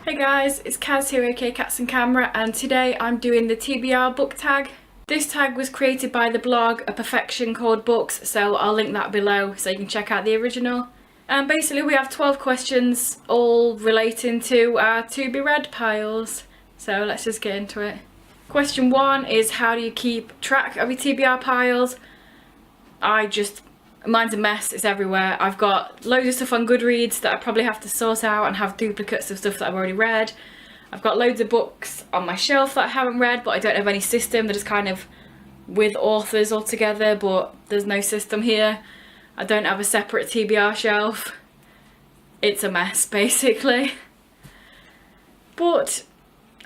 Hey guys, it's Kaz here, aka Cats and Camera, and today I'm doing the TBR Book Tag. This tag was created by the blog A Perfection Called Books, so I'll link that below so you can check out the original. And basically we have 12 questions all relating to our to be read piles. So let's just get into it. Question 1 is, how do you keep track of your TBR piles? Mine's a mess, it's everywhere. I've got loads of stuff on Goodreads that I probably have to sort out and have duplicates of stuff that I've already read. I've got loads of books on my shelf that I haven't read, but I don't have any system. They're just kind of with authors altogether, but there's no system here. I don't have a separate TBR shelf. It's a mess, basically. But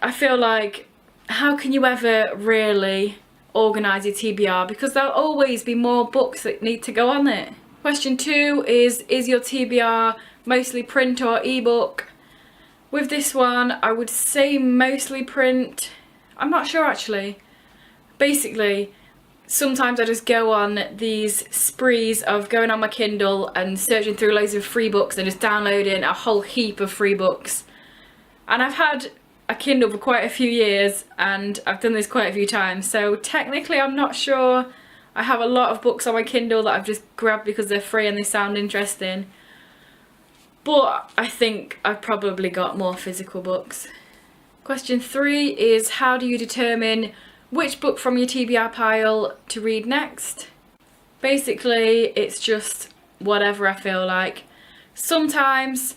I feel like, how can you ever really organise your TBR, because there'll always be more books that need to go on it. Question 2 is your TBR mostly print or ebook? With this one I would say mostly print. I'm not sure actually. Basically sometimes I just go on these sprees of going on my Kindle and searching through loads of free books and just downloading a whole heap of free books. And I've had a Kindle for quite a few years and I've done this quite a few times, so technically I'm not sure. I have a lot of books on my Kindle that I've just grabbed because they're free and they sound interesting, but I think I've probably got more physical books. Question 3 is, how do you determine which book from your TBR pile to read next? Basically it's just whatever I feel like. Sometimes,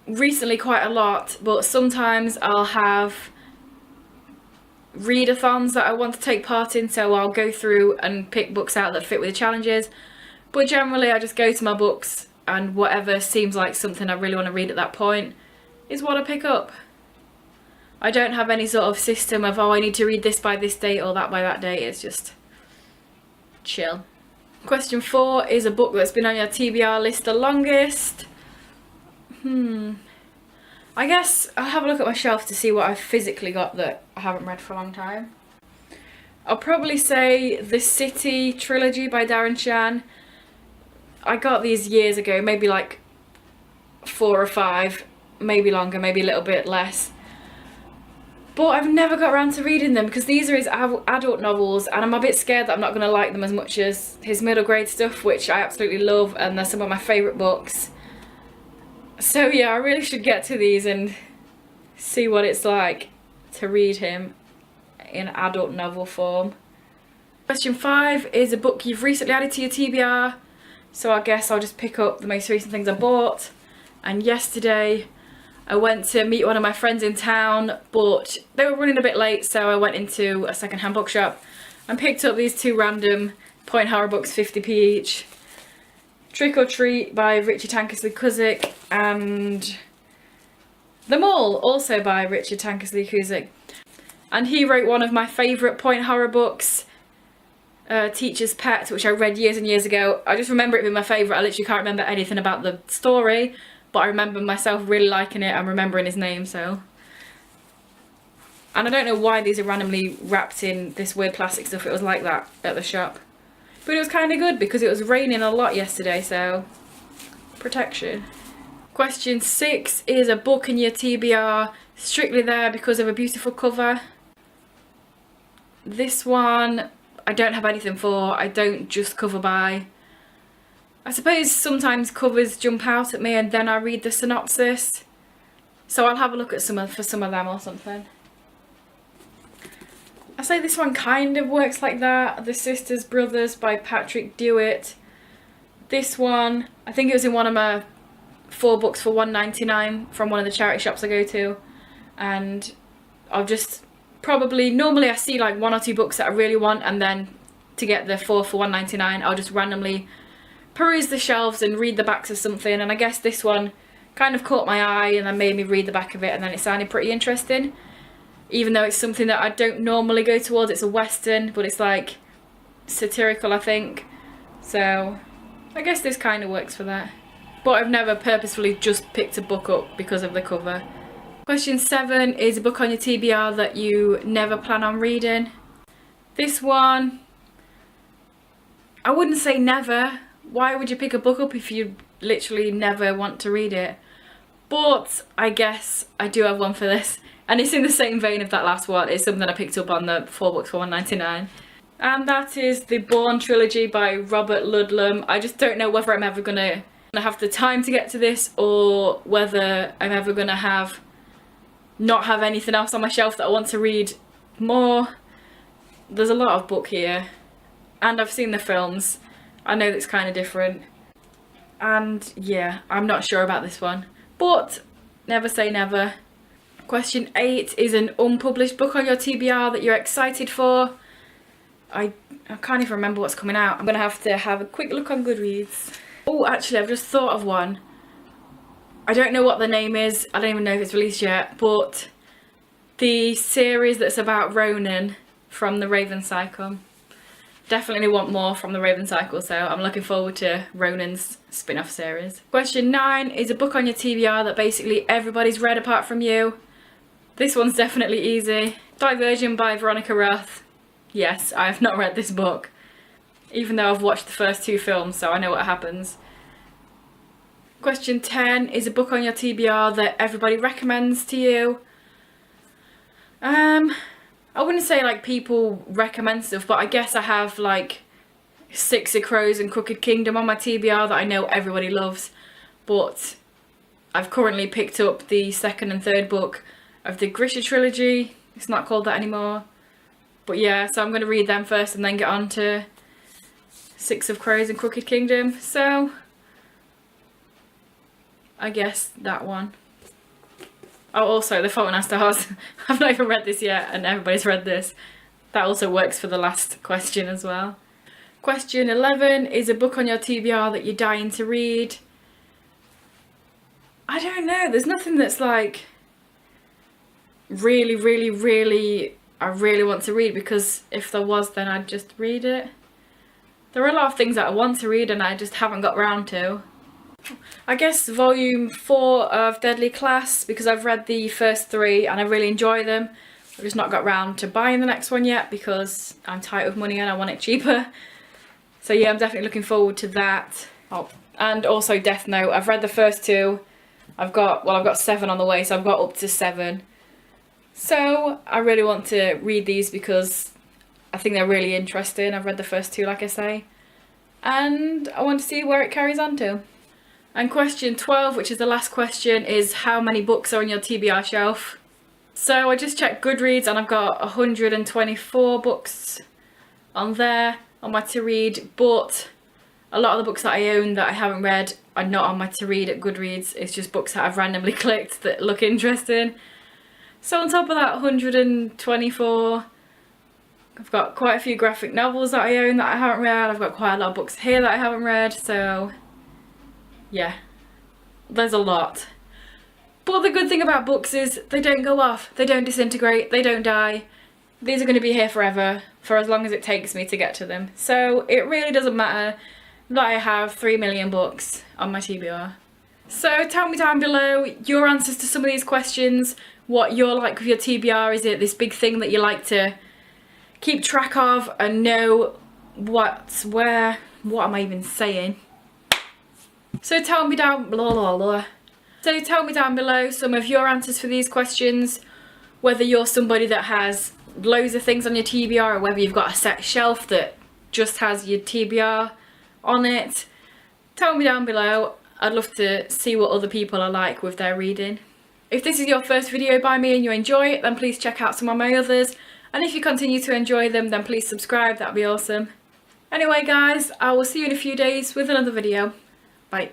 recently quite a lot, but sometimes I'll have readathons that I want to take part in, so I'll go through and pick books out that fit with the challenges. But generally I just go to my books and whatever seems like something I really want to read at that point is what I pick up. I don't have any sort of system of, oh, I need to read this by this date or that by that date. It's just chill. Question 4 is, a book that's been on your TBR list the longest? I guess I'll have a look at my shelf to see what I've physically got that I haven't read for a long time. I'll probably say The City trilogy by Darren Shan. I got these years ago, maybe like 4 or 5, maybe longer, maybe a little bit less. But I've never got around to reading them because these are his adult novels and I'm a bit scared that I'm not going to like them as much as his middle grade stuff, which I absolutely love, and they're some of my favourite books. So yeah, I really should get to these and see what it's like to read him in adult novel form. Question 5 is, a book you've recently added to your TBR. So I guess I'll just pick up the most recent things I bought. And yesterday I went to meet one of my friends in town, but they were running a bit late, so I went into a second-hand bookshop and picked up these 2 random point horror books, 50p each. Trick or Treat by Richard Tankersley-Cusick and The Mall, also by Richard Tankersley-Cusick. And he wrote one of my favourite point horror books, Teacher's Pet, which I read years and years ago. I just remember it being my favourite. I literally can't remember anything about the story, but I remember myself really liking it and remembering his name, so. And I don't know why these are randomly wrapped in this weird plastic stuff. It was like that at the shop. But it was kind of good because it was raining a lot yesterday, so protection. Question 6 is, a book in your TBR strictly there because of a beautiful cover? This one I don't have anything for. I don't just cover buy. I suppose sometimes covers jump out at me and then I read the synopsis. So I'll have a look at some of them or something. I say this one kind of works like that. The Sisters Brothers by Patrick Dewitt. This one, I think it was in one of my 4 books for $1.99 from one of the charity shops I go to. And I'll just normally I see like 1 or 2 books that I really want, and then to get the 4 for $1.99 I'll just randomly peruse the shelves and read the backs of something. And I guess this one kind of caught my eye and then made me read the back of it, and then it sounded pretty interesting. Even though it's something that I don't normally go towards. It's a western, but it's like satirical, I think. So I guess this kind of works for that. But I've never purposefully just picked a book up because of the cover. Question 7 is, a book on your TBR that you never plan on reading? This one, I wouldn't say never. Why would you pick a book up if you literally never want to read it? But I guess I do have one for this. And it's in the same vein of that last one. It's something I picked up on the 4 books for £1.99. And that is the Bourne trilogy by Robert Ludlum. I just don't know whether I'm ever gonna have the time to get to this, or whether I'm ever gonna not have anything else on my shelf that I want to read more. There's a lot of book here, and I've seen the films. I know that's kind of different. And yeah, I'm not sure about this one. But never say never. Question 8 is an unpublished book on your TBR that you're excited for. I can't even remember what's coming out. I'm going to have a quick look on Goodreads. Oh, actually, I've just thought of one. I don't know what the name is. I don't even know if it's released yet. But the series that's about Ronan from the Raven Cycle. Definitely want more from the Raven Cycle, so I'm looking forward to Ronan's spin-off series. Question 9 is a book on your TBR that basically everybody's read apart from you. This one's definitely easy. Divergent by Veronica Roth. Yes, I have not read this book, even though I've watched the first 2 films, so I know what happens. Question 10 is a book on your TBR that everybody recommends to you. I wouldn't say like people recommend stuff, but I guess I have like Six of Crows and Crooked Kingdom on my TBR that I know everybody loves. But I've currently picked up the 2nd and 3rd book of the Grisha trilogy. It's not called that anymore. But yeah, so I'm going to read them first and then get on to Six of Crows and Crooked Kingdom. So I guess that one. Oh, also, The Fault in Our Stars. I've not even read this yet, and everybody's read this. That also works for the last question as well. Question 11 is a book on your TBR that you're dying to read. I don't know. There's nothing that's like really, I really want to read, because if there was, then I'd just read it. There are a lot of things that I want to read and I just haven't got round to. I guess volume 4 of Deadly Class, because I've read the first 3 and I really enjoy them. I've just not got round to buying the next one yet because I'm tight with money and I want it cheaper. So yeah, I'm definitely looking forward to that. Oh, and also Death Note. I've read the first 2. I've got 7 on the way, so I've got up to 7. So I really want to read these because I think they're really interesting. I've read the first 2, like I say. And I want to see where it carries on to. And question 12, which is the last question, is how many books are on your TBR shelf? So I just checked Goodreads and I've got 124 books on there on my to read, but a lot of the books that I own that I haven't read are not on my to read at Goodreads. It's just books that I've randomly clicked that look interesting. So on top of that 124, I've got quite a few graphic novels that I own that I haven't read. I've got quite a lot of books here that I haven't read, so yeah, there's a lot. But the good thing about books is they don't go off, they don't disintegrate, they don't die. These are going to be here forever, for as long as it takes me to get to them. So it really doesn't matter that I have 3 million books on my TBR. So tell me down below your answers to some of these questions, what you're like with your TBR. Is it this big thing that you like to keep track of and know what's where? What am I even saying? So tell me down below some of your answers for these questions, whether you're somebody that has loads of things on your TBR or whether you've got a set shelf that just has your TBR on it. Tell me down below. I'd love to see what other people are like with their reading. If this is your first video by me and you enjoy it, then please check out some of my others. And if you continue to enjoy them, then please subscribe, that'd be awesome. Anyway guys, I will see you in a few days with another video. Bye.